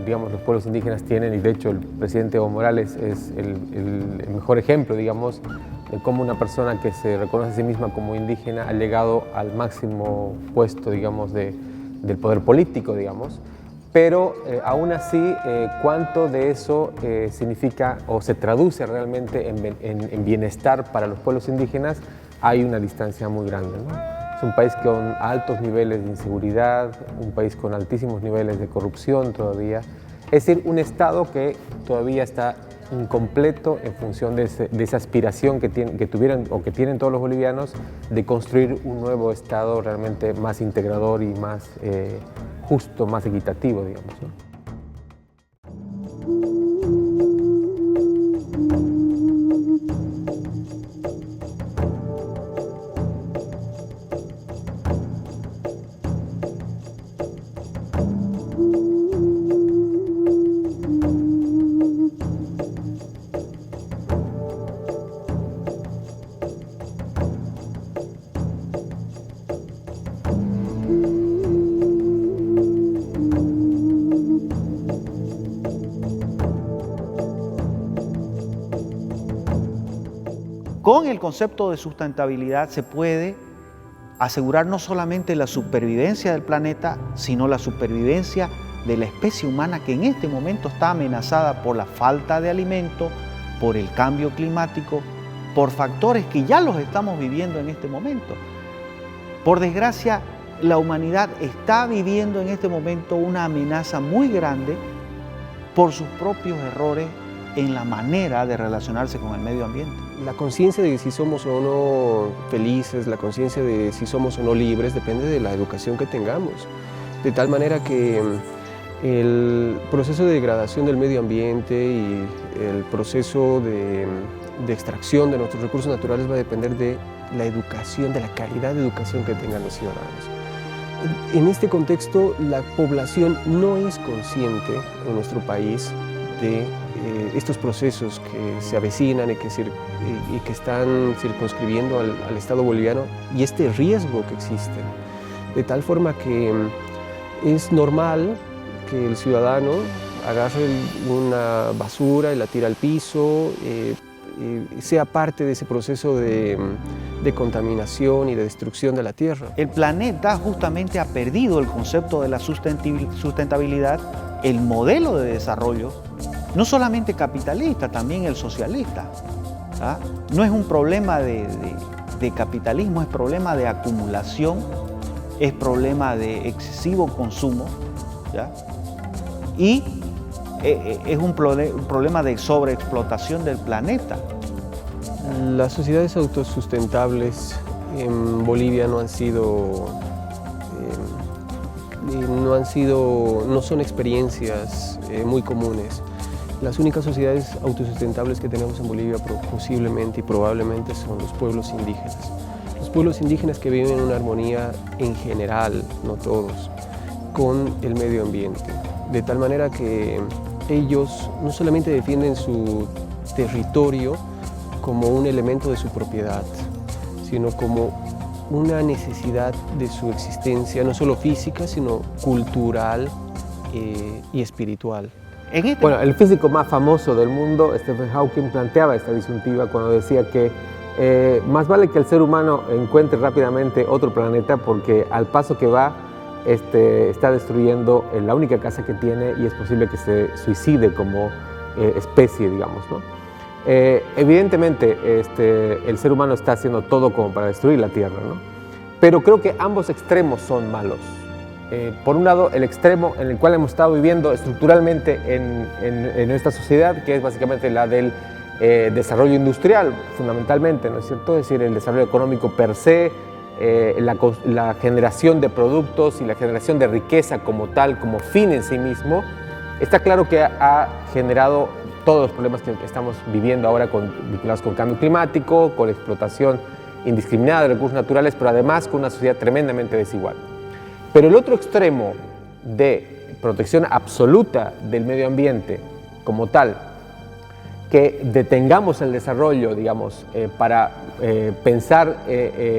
digamos, los pueblos indígenas tienen, y de hecho el presidente Evo Morales es el mejor ejemplo, digamos, de cómo una persona que se reconoce a sí misma como indígena ha llegado al máximo puesto, digamos, del poder político, digamos. Pero aún así, ¿cuánto de eso significa o se traduce realmente en bienestar para los pueblos indígenas? Hay una distancia muy grande, ¿no? Es un país con altos niveles de inseguridad, un país con altísimos niveles de corrupción todavía. Es decir, un Estado que todavía está incompleto en función de esa aspiración que tuvieron o que tienen todos los bolivianos de construir un nuevo Estado realmente más integrador y más justo, más equitativo, digamos, ¿no? Con el concepto de sustentabilidad se puede asegurar no solamente la supervivencia del planeta, sino la supervivencia de la especie humana que en este momento está amenazada por la falta de alimento, por el cambio climático, por factores que ya los estamos viviendo en este momento. Por desgracia, la humanidad está viviendo en este momento una amenaza muy grande por sus propios errores en la manera de relacionarse con el medio ambiente. La conciencia de si somos o no felices, la conciencia de si somos o no libres, depende de la educación que tengamos. De tal manera que el proceso de degradación del medio ambiente y el proceso de extracción de nuestros recursos naturales va a depender de la educación, de la calidad de educación que tengan los ciudadanos. En este contexto, la población no es consciente en nuestro país de estos procesos que se avecinan y que están circunscribiendo al Estado boliviano y este riesgo que existe. De tal forma que es normal que el ciudadano agarre una basura y la tira al piso, sea parte de ese proceso de contaminación y de destrucción de la tierra. El planeta justamente ha perdido el concepto de la sustentabilidad, el modelo de desarrollo, no solamente capitalista, también el socialista. ¿Ah? No es un problema de capitalismo, es problema de acumulación, es problema de excesivo consumo, ¿ya? Y es un problema de sobreexplotación del planeta. Las sociedades autosustentables en Bolivia no son experiencias muy comunes. Las únicas sociedades autosustentables que tenemos en Bolivia posiblemente y probablemente son los pueblos indígenas. Los pueblos indígenas que viven en una armonía en general, no todos, con el medio ambiente. De tal manera que ellos no solamente defienden su territorio como un elemento de su propiedad, sino como una necesidad de su existencia, no solo física, sino cultural y espiritual. Bueno, el físico más famoso del mundo, Stephen Hawking, planteaba esta disyuntiva cuando decía que más vale que el ser humano encuentre rápidamente otro planeta porque al paso que va está destruyendo la única casa que tiene y es posible que se suicide como especie, digamos, ¿no? Evidentemente el ser humano está haciendo todo como para destruir la Tierra, ¿no? Pero creo que ambos extremos son malos. Por un lado, el extremo en el cual hemos estado viviendo estructuralmente en nuestra sociedad, que es básicamente la del desarrollo industrial, fundamentalmente, ¿no es cierto? Es decir, el desarrollo económico per se, la generación de productos y la generación de riqueza como tal, como fin en sí mismo, está claro que ha generado todos los problemas que estamos viviendo ahora vinculados con cambio climático, con la explotación indiscriminada de recursos naturales, pero además con una sociedad tremendamente desigual. Pero el otro extremo de protección absoluta del medio ambiente como tal, que detengamos el desarrollo, digamos, para pensar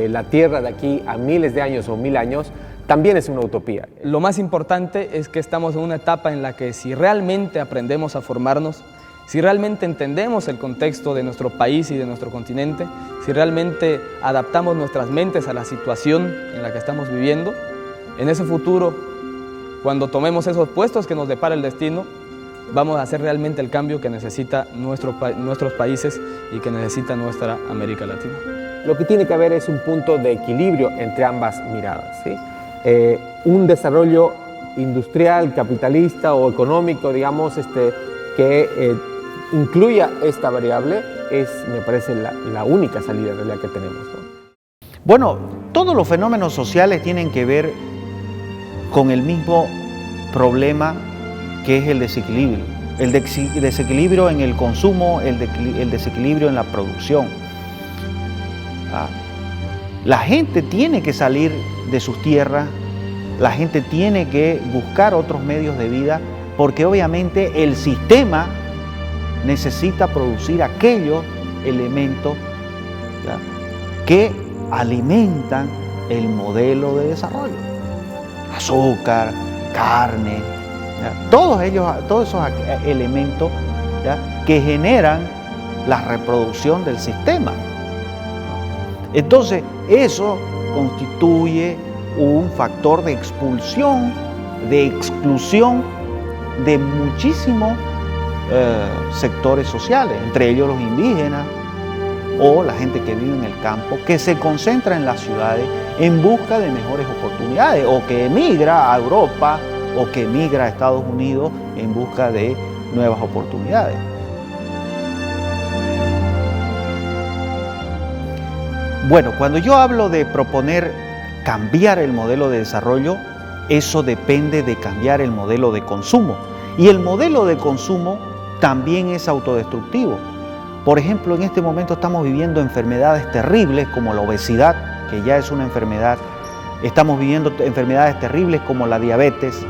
la Tierra de aquí a miles de años o 1000 años, también es una utopía. Lo más importante es que estamos en una etapa en la que si realmente aprendemos a formarnos, si realmente entendemos el contexto de nuestro país y de nuestro continente, si realmente adaptamos nuestras mentes a la situación en la que estamos viviendo, en ese futuro, cuando tomemos esos puestos que nos depara el destino, vamos a hacer realmente el cambio que necesita nuestros países y que necesita nuestra América Latina. Lo que tiene que haber es un punto de equilibrio entre ambas miradas, ¿sí? Un desarrollo industrial, capitalista o económico, digamos, que incluya esta variable es, me parece, la única salida en realidad que tenemos, ¿no? Bueno, todos los fenómenos sociales tienen que ver con el mismo problema que es el desequilibrio. El desequilibrio en el consumo, el desequilibrio en la producción. La gente tiene que salir de sus tierras, la gente tiene que buscar otros medios de vida, porque obviamente el sistema necesita producir aquellos elementos, ¿ya?, que alimentan el modelo de desarrollo. Azúcar, carne, ¿ya?, todos esos elementos, ¿ya?, que generan la reproducción del sistema. Entonces, eso constituye un factor de expulsión, de exclusión de muchísimos sectores sociales, entre ellos los indígenas o la gente que vive en el campo, que se concentra en las ciudades en busca de mejores oportunidades, o que emigra a Europa o que emigra a Estados Unidos en busca de nuevas oportunidades. Bueno, cuando yo hablo de proponer cambiar el modelo de desarrollo, eso depende de cambiar el modelo de consumo. Y el modelo de consumo también es autodestructivo. Por ejemplo, en este momento estamos viviendo enfermedades terribles como la obesidad, que ya es una enfermedad. Estamos viviendo enfermedades terribles como la diabetes,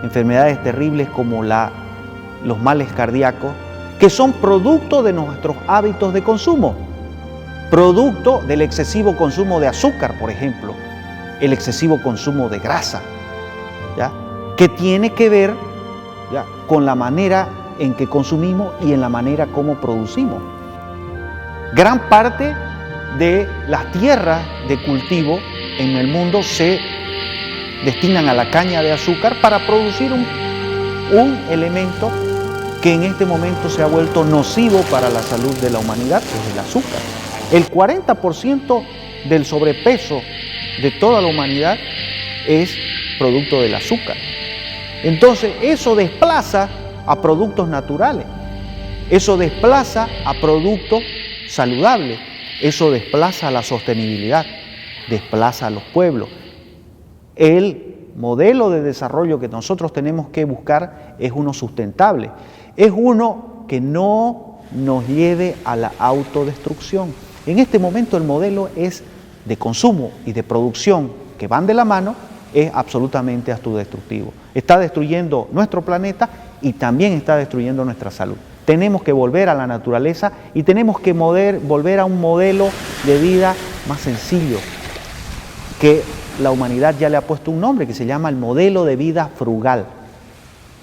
enfermedades terribles como los males cardíacos, que son producto de nuestros hábitos de consumo, producto del excesivo consumo de azúcar, por ejemplo, el excesivo consumo de grasa, ¿ya? Que tiene que ver, ¿ya?, con la manera en que consumimos y en la manera como producimos. Gran parte de las tierras de cultivo en el mundo se destinan a la caña de azúcar para producir un elemento que en este momento se ha vuelto nocivo para la salud de la humanidad, que es el azúcar. El 40% del sobrepeso de toda la humanidad es producto del azúcar. Entonces, eso desplaza a productos naturales, eso desplaza a productos saludables, eso desplaza a la sostenibilidad, desplaza a los pueblos. El modelo de desarrollo que nosotros tenemos que buscar es uno sustentable, es uno que no nos lleve a la autodestrucción. En este momento el modelo es de consumo y de producción que van de la mano, es absolutamente autodestructivo. Está destruyendo nuestro planeta y también está destruyendo nuestra salud. Tenemos que volver a la naturaleza y tenemos que volver a un modelo de vida más sencillo, que la humanidad ya le ha puesto un nombre, que se llama el modelo de vida frugal,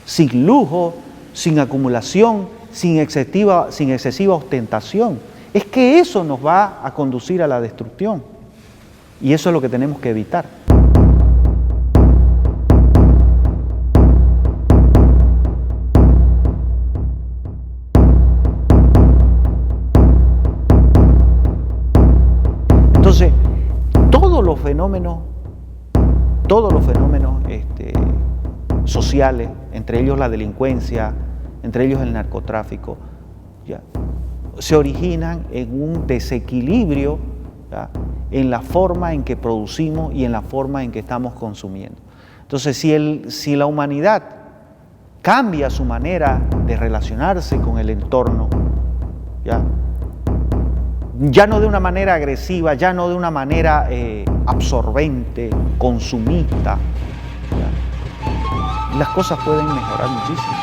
sin lujo, sin acumulación, sin excesiva ostentación. Es que eso nos va a conducir a la destrucción y eso es lo que tenemos que evitar. Entonces, todos los fenómenos sociales, entre ellos la delincuencia, entre ellos el narcotráfico, ¿ya?, se originan en un desequilibrio, ¿ya?, en la forma en que producimos y en la forma en que estamos consumiendo. Entonces, si la humanidad cambia su manera de relacionarse con el entorno, ya no de una manera agresiva, ya no de una manera absorbente, consumista, ¿ya?, las cosas pueden mejorar muchísimo.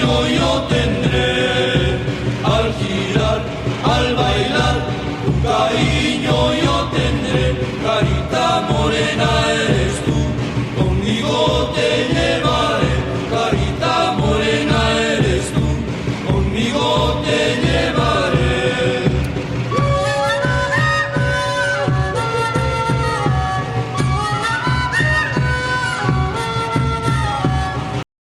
niño yo te